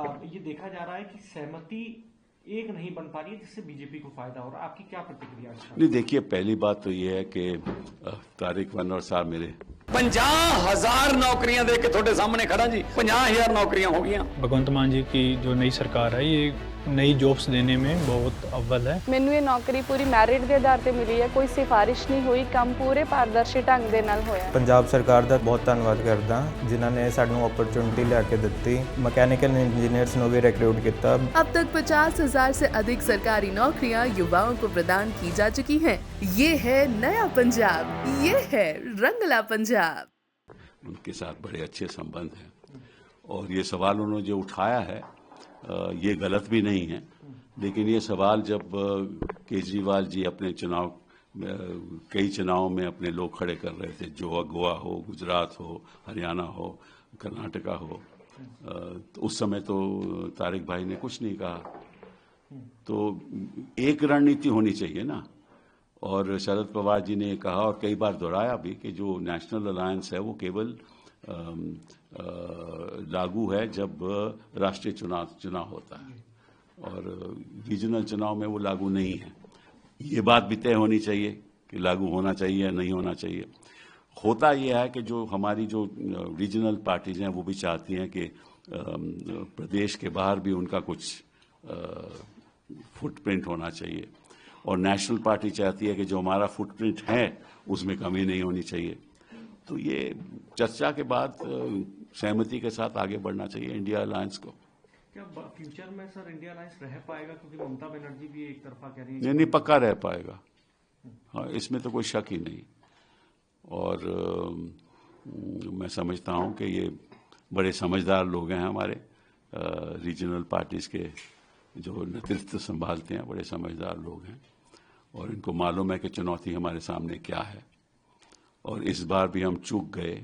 ये देखा जा रहा है कि सहमति एक नहीं बन पा रही है, जिससे बीजेपी को फायदा हो रहा है। आपकी क्या प्रतिक्रिया है? नहीं, देखिए, पहली बात तो ये है कि तारिक अनवर साहब मेरे 50,000 नौकरियां दे के थोड़े सामने खड़ा जी, 50,000 नौकरियां हो गई। भगवंत मान जी की जो नई सरकार है, ये नई जॉब्स देने में बहुत अव्वल है। ਮੈਨੂੰ ਇਹ ਨੌਕਰੀ ਪੂਰੀ ਮੈਰਿਟ ਦੇ ਆਧਾਰ ਤੇ ਮਿਲੀ ਹੈ, ਕੋਈ ਸਿਫਾਰਿਸ਼ ਨਹੀਂ ਹੋਈ, ਕੰਮ ਪੂਰੇ ਪਾਰਦਰਸ਼ੀ ਢੰਗ ਦੇ ਨਾਲ ਹੋਇਆ। ਪੰਜਾਬ ਸਰਕਾਰ ਦਾ ਬਹੁਤ ਧੰਨਵਾਦ ਕਰਦਾ ਜਿਨ੍ਹਾਂ ਨੇ ਸਾਨੂੰ ਅਪਰਚੂਨਿਟੀ ਲਿਆ ਕੇ ਦਿੱਤੀ। ਮਕੈਨੀਕਲ ਇੰਜੀਨੀਅਰਸ ਨੂੰ ਵੀ रिक्रूट किया। अब तक 50,000 से अधिक सरकारी नौकरियां युवाओं को प्रदान की जा चुकी हैं। ये है नया पंजाब, ये है रंगला पंजाब। उनके साथ बड़े अच्छे संबंध हैं और ये सवाल उन्होंने जो उठाया है ये गलत भी नहीं है, लेकिन ये सवाल जब केजरीवाल जी अपने कई चुनावों में अपने लोग खड़े कर रहे थे, जो गोवा हो, गुजरात हो, हरियाणा हो, कर्नाटका हो, तो उस समय तो तारिक भाई ने कुछ नहीं कहा। तो एक रणनीति होनी चाहिए ना, और शरद पवार जी ने कहा और कई बार दोहराया भी कि जो नेशनल अलायंस है वो केवल लागू है जब राष्ट्रीय चुनाव होता है, और रीजनल चुनाव में वो लागू नहीं है। ये बात भी तय होनी चाहिए कि लागू होना चाहिए या नहीं होना चाहिए। होता यह है कि जो हमारी जो रीजनल पार्टीज हैं वो भी चाहती हैं कि प्रदेश के बाहर भी उनका कुछ फुटप्रिंट होना चाहिए, और नेशनल पार्टी चाहती है कि जो हमारा फुटप्रिंट है उसमें कमी नहीं होनी चाहिए। तो ये चर्चा के बाद सहमति के साथ आगे बढ़ना चाहिए इंडिया अलायंस को। क्या फ्यूचर में सर इंडिया अलायंस रह पाएगा, क्योंकि ममता बनर्जी भी एक तरफा कह रही है? नहीं, पक्का रह पाएगा, हाँ, इसमें तो कोई शक ही नहीं। और मैं समझता हूं कि ये बड़े समझदार लोग हैं हमारे रीजनल पार्टीज के जो नेतृत्व संभालते हैं, बड़े समझदार लोग हैं, और इनको मालूम है कि चुनौती हमारे सामने क्या है, और इस बार भी हम चूक गए,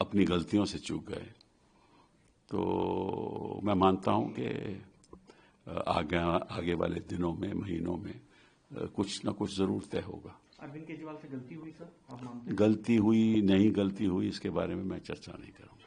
अपनी गलतियों से चूक गए। तो मैं मानता हूं कि आगे वाले दिनों में, महीनों में कुछ न कुछ जरूर तय होगा। अरविंद केजरीवाल से गलती हुई सर, आप मानते हैं? गलती हुई नहीं गलती हुई इसके बारे में मैं चर्चा नहीं करूंगा।